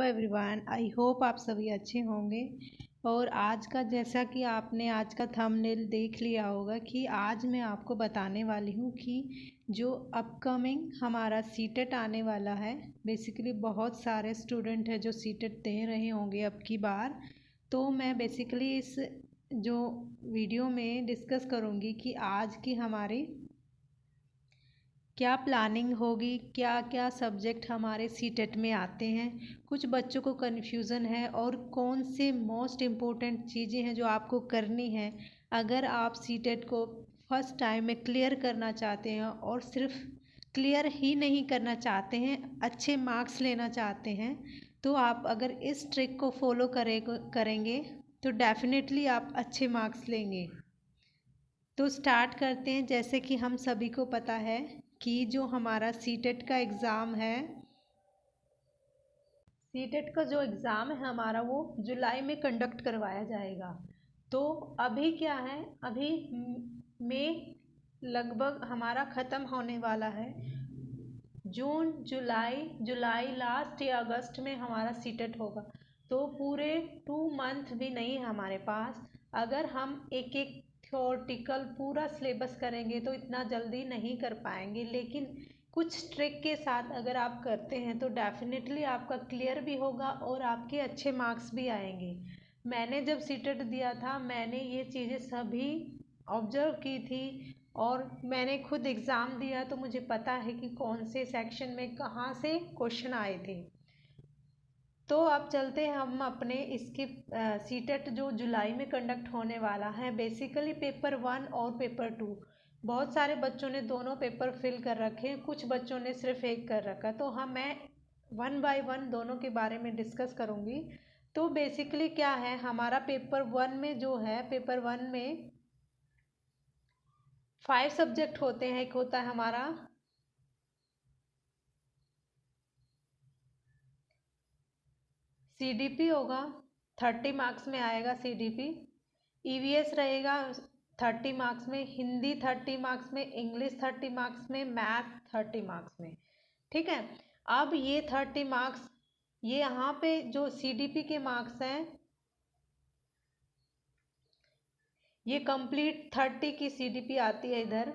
Everyone, I hope आप सभी अच्छे होंगे। और आज का जैसा कि आपने आज का थंबनेल देख लिया होगा कि आज मैं आपको बताने वाली हूँ कि जो अपकमिंग हमारा सीटेट आने वाला है। बेसिकली बहुत सारे स्टूडेंट हैं जो सीटेट दे रहे होंगे अब की बार। तो मैं बेसिकली इस जो वीडियो में डिस्कस करूँगी कि आज की हमारी क्या प्लानिंग होगी, क्या क्या सब्जेक्ट हमारे सीटेट में आते हैं, कुछ बच्चों को कन्फ्यूज़न है और कौन से मोस्ट इम्पोर्टेंट चीज़ें हैं जो आपको करनी है अगर आप सीटेट को फर्स्ट टाइम में क्लियर करना चाहते हैं। और सिर्फ क्लियर ही नहीं करना चाहते हैं, अच्छे मार्क्स लेना चाहते हैं, तो आप अगर इस ट्रिक को फॉलो करेंगे तो डेफिनेटली आप अच्छे मार्क्स लेंगे। तो स्टार्ट करते हैं। जैसे कि हम सभी को पता है कि जो हमारा सीटेट का एग्ज़ाम है, सीटेट का जो एग्ज़ाम है हमारा वो जुलाई में कंडक्ट करवाया जाएगा। तो अभी क्या है, अभी मई लगभग हमारा ख़त्म होने वाला है। जून जुलाई लास्ट या अगस्त में हमारा सीटेट होगा। तो पूरे 2 मंथ भी नहीं है हमारे पास। अगर हम एक एक थ्योरेटिकल पूरा सिलेबस करेंगे तो इतना जल्दी नहीं कर पाएंगे, लेकिन कुछ ट्रिक के साथ अगर आप करते हैं तो डेफिनेटली आपका क्लियर भी होगा और आपके अच्छे मार्क्स भी आएंगे। मैंने जब सीटेट दिया था मैंने ये चीज़ें सभी ऑब्जर्व की थी और मैंने खुद एग्ज़ाम दिया, तो मुझे पता है कि कौन से सेक्शन में कहाँ से क्वेश्चन आए थे। तो अब चलते हैं हम अपने इसके सीटेट जो जुलाई में कंडक्ट होने वाला है। बेसिकली पेपर 1 और पेपर 2, बहुत सारे बच्चों ने दोनों पेपर फिल कर रखे हैं, कुछ बच्चों ने सिर्फ एक कर रखा। तो मैं 1 बाय 1 दोनों के बारे में डिस्कस करूँगी। तो बेसिकली क्या है, हमारा पेपर 1 में जो है, पेपर 1 में 5 सब्जेक्ट होते हैं। एक होता है हमारा सीडीपी होगा, 30 मार्क्स में आएगा सीडीपी। ईवीएस रहेगा 30 मार्क्स में, हिंदी 30 मार्क्स में, इंग्लिश 30 मार्क्स में, मैथ 30 मार्क्स में। ठीक है। अब ये 30 मार्क्स, ये यहाँ पे जो सीडीपी के मार्क्स हैं, ये कंप्लीट 30 की सीडीपी आती है इधर।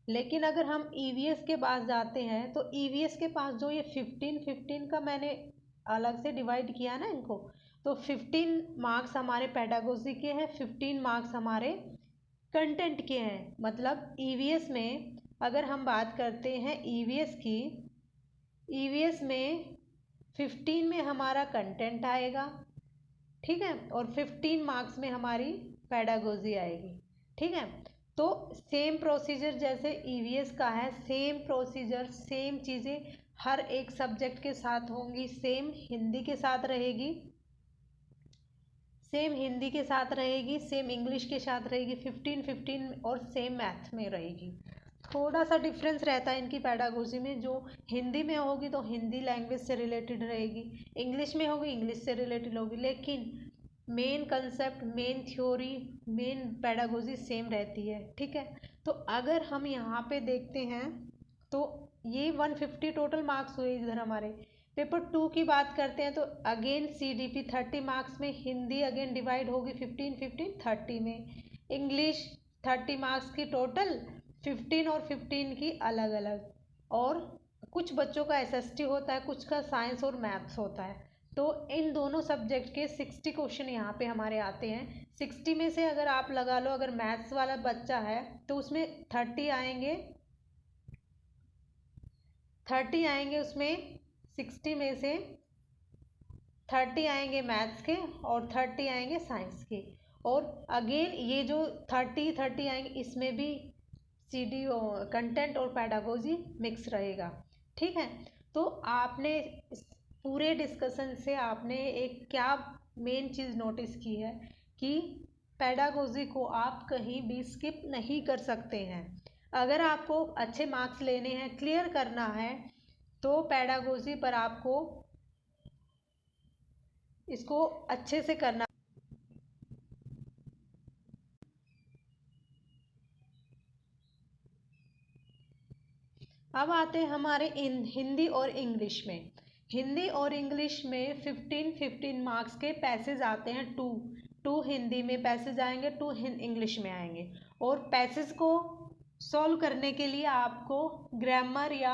लेकिन अगर हम ईवीएस के पास जाते हैं तो ईवीएस के पास जो ये 15 का मैंने अलग से डिवाइड किया ना इनको, तो 15 मार्क्स हमारे पेडागोजी के हैं, 15 मार्क्स हमारे कंटेंट के हैं। मतलब ईवीएस में अगर हम बात करते हैं ईवीएस की, ईवीएस में 15 में हमारा कंटेंट आएगा, ठीक है, और 15 मार्क्स में हमारी पेडागोजी आएगी। ठीक है। तो सेम प्रोसीजर जैसे ईवीएस का है, सेम प्रोसीजर, सेम चीज़ें हर एक सब्जेक्ट के साथ होंगी। सेम हिंदी के साथ रहेगी, सेम हिंदी के साथ रहेगी, सेम इंग्लिश के साथ रहेगी 15 और सेम मैथ में रहेगी। थोड़ा सा डिफरेंस रहता है इनकी पैडागोजी में। जो हिंदी में होगी तो हिंदी लैंग्वेज से रिलेटेड रहेगी, इंग्लिश में होगी इंग्लिश से रिलेटेड होगी, लेकिन main concept, main theory, main pedagogy same रहती है। ठीक है। तो अगर हम यहाँ पे देखते हैं तो ये 150 टोटल मार्क्स हुए इधर हमारे। पेपर 2 की बात करते हैं तो अगेन सीडीपी 30 मार्क्स में, हिंदी अगेन डिवाइड होगी 15 30 में, इंग्लिश 30 मार्क्स की टोटल, 15 और 15 की अलग अलग। और कुछ बच्चों का एसएसटी होता है, कुछ का साइंस और मैथ्स होता है। तो इन दोनों सब्जेक्ट के 60 क्वेश्चन यहाँ पे हमारे आते हैं। 60 में से अगर आप लगा लो, अगर मैथ्स वाला बच्चा है तो उसमें 30 आएंगे, 30 आएंगे उसमें, 60 में से 30 आएंगे मैथ्स के और 30 आएंगे साइंस के। और अगेन ये जो 30 आएंगे इसमें भी सीडी कंटेंट और पैडागोजी मिक्स रहेगा। ठीक है। तो आपने इस पूरे डिस्कशन से आपने एक क्या मेन चीज़ नोटिस की है कि पैडागोजी को आप कहीं भी स्किप नहीं कर सकते हैं। अगर आपको अच्छे मार्क्स लेने हैं, क्लियर करना है, तो पैडागोजी पर आपको इसको अच्छे से करना। अब आते हैं हमारे हिंदी और इंग्लिश में। हिंदी और इंग्लिश में 15-15 मार्क्स के पैसेज आते हैं। टू हिंदी में पैसेज आएंगे, टू इंग्लिश में आएंगे। और पैसेज को सॉल्व करने के लिए आपको ग्रामर या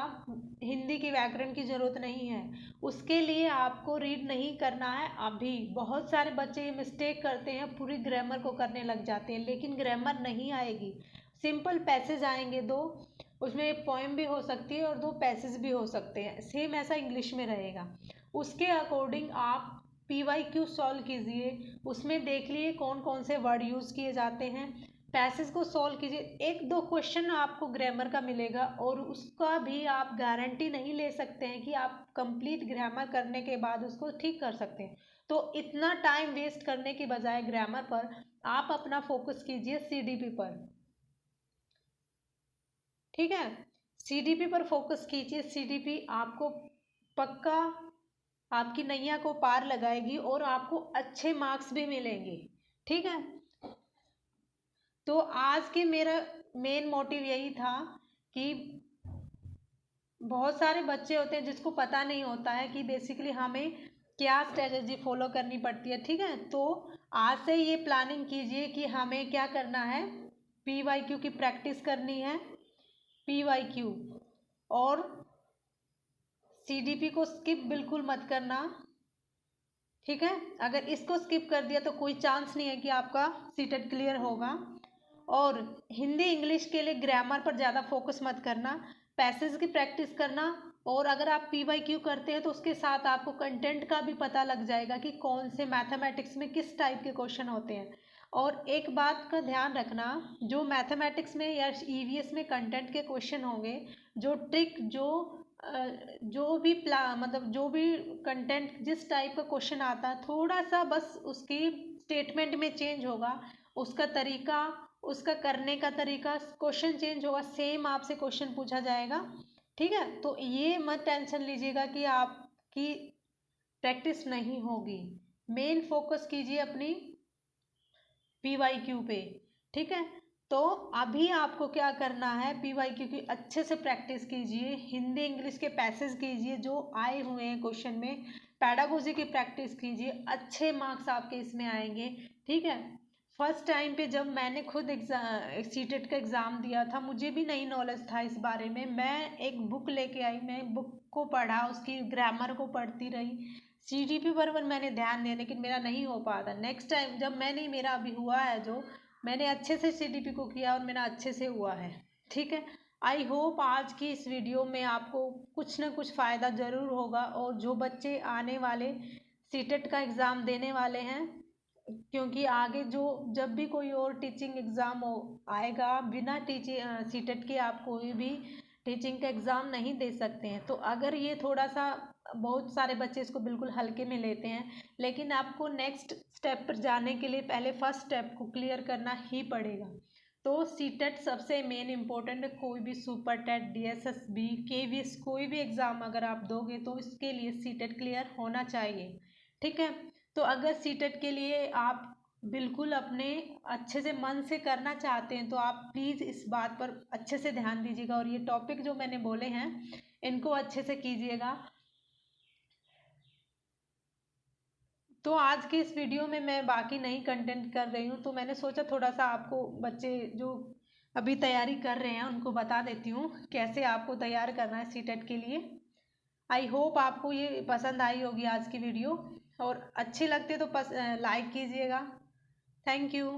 हिंदी की व्याकरण की ज़रूरत नहीं है। उसके लिए आपको रीड नहीं करना है। अभी बहुत सारे बच्चे ये मिस्टेक करते हैं, पूरी ग्रामर को करने लग जाते हैं, लेकिन ग्रामर नहीं आएगी। सिंपल पैसेज आएंगे दो, उसमें एक पोएम भी हो सकती है और दो पैसेज भी हो सकते हैं। सेम ऐसा इंग्लिश में रहेगा। उसके अकॉर्डिंग आप PYQ सॉल्व कीजिए, उसमें देख लिए कौन कौन से वर्ड यूज़ किए जाते हैं, पैसेज को सॉल्व कीजिए। एक दो क्वेश्चन आपको ग्रामर का मिलेगा और उसका भी आप गारंटी नहीं ले सकते हैं कि आप कंप्लीट ग्रामर करने के बाद उसको ठीक कर सकते हैं। तो इतना टाइम वेस्ट करने की बजाय ग्रामर पर आप अपना फोकस कीजिए CDP पर। ठीक है, CDP पर फोकस कीजिए। CDP आपको पक्का आपकी नैया को पार लगाएगी और आपको अच्छे मार्क्स भी मिलेंगे। ठीक है, तो आज के मेरा मेन मोटिव यही था कि बहुत सारे बच्चे होते हैं जिसको पता नहीं होता है कि बेसिकली हमें क्या स्ट्रेटजी फॉलो करनी पड़ती है। ठीक है, तो आज से ये प्लानिंग कीजिए कि हमें क्या करना है, PYQ की प्रैक्टिस करनी है, PYQ, और CDP को स्किप बिल्कुल मत करना। ठीक है, अगर इसको स्किप कर दिया तो कोई चांस नहीं है कि आपका सीटेट क्लियर होगा। और हिंदी इंग्लिश के लिए ग्रामर पर ज़्यादा फोकस मत करना, पैसेज की प्रैक्टिस करना। और अगर आप PYQ करते हैं तो उसके साथ आपको कंटेंट का भी पता लग जाएगा कि कौन से मैथमेटिक्स में किस टाइप के क्वेश्चन होते हैं। और एक बात का ध्यान रखना, जो मैथमेटिक्स में या EVS में कंटेंट के क्वेश्चन होंगे, जो ट्रिक जो भी मतलब जो भी कंटेंट जिस टाइप का क्वेश्चन आता है, थोड़ा सा बस उसकी स्टेटमेंट में चेंज होगा, उसका तरीका, उसका करने का तरीका, क्वेश्चन चेंज होगा, सेम आपसे क्वेश्चन पूछा जाएगा। ठीक है, तो ये मत टेंशन लीजिएगा कि आपकी प्रैक्टिस नहीं होगी। मेन फोकस कीजिए अपनी PYQ पे। ठीक है, तो अभी आपको क्या करना है, PYQ की अच्छे से प्रैक्टिस कीजिए, हिंदी इंग्लिश के पैसेज कीजिए जो आए हुए हैं क्वेश्चन में, पैडागोजी की प्रैक्टिस कीजिए, अच्छे मार्क्स आपके इसमें आएंगे। ठीक है, फर्स्ट टाइम पे जब मैंने खुद सीटेट का एग्ज़ाम दिया था, मुझे भी नहीं नॉलेज था इस बारे में। मैं एक बुक लेके आई, मैं बुक को पढ़ा, उसकी ग्रामर को पढ़ती रही, CDP पर मैंने ध्यान दिया, लेकिन मेरा नहीं हो पाता। नेक्स्ट टाइम जब मैंने, मेरा अभी हुआ है जो, मैंने अच्छे से CDP को किया और मेरा अच्छे से हुआ है। ठीक है, आई होप आज की इस वीडियो में आपको कुछ ना कुछ फ़ायदा ज़रूर होगा। और जो बच्चे आने वाले सीटेट का एग्ज़ाम देने वाले हैं, क्योंकि आगे जो जब भी कोई और टीचिंग एग्ज़ाम आएगा, बिना सीटेट के आप कोई भी टीचिंग का एग्ज़ाम नहीं दे सकते हैं। तो अगर ये थोड़ा सा, बहुत सारे बच्चे इसको बिल्कुल हल्के में लेते हैं, लेकिन आपको नेक्स्ट स्टेप पर जाने के लिए पहले फर्स्ट स्टेप को क्लियर करना ही पड़ेगा। तो सीटेट सबसे मेन इम्पोर्टेंट है। कोई भी सुपर टेट, DSSB, KVS कोई भी एग्ज़ाम अगर आप दोगे तो इसके लिए सीटेट क्लियर होना चाहिए। ठीक है, तो अगर सीटेट के लिए आप बिल्कुल अपने अच्छे से मन से करना चाहते हैं तो आप प्लीज़ इस बात पर अच्छे से ध्यान दीजिएगा और ये टॉपिक जो मैंने बोले हैं इनको अच्छे से कीजिएगा। तो आज के इस वीडियो में मैं बाकी नहीं कंटेंट कर रही हूँ, तो मैंने सोचा थोड़ा सा आपको, बच्चे जो अभी तैयारी कर रहे हैं उनको बता देती हूँ कैसे आपको तैयार करना है सीटेट के लिए। आई होप आपको ये पसंद आई होगी आज की वीडियो, और अच्छी लगती है तो लाइक कीजिएगा। Thank you.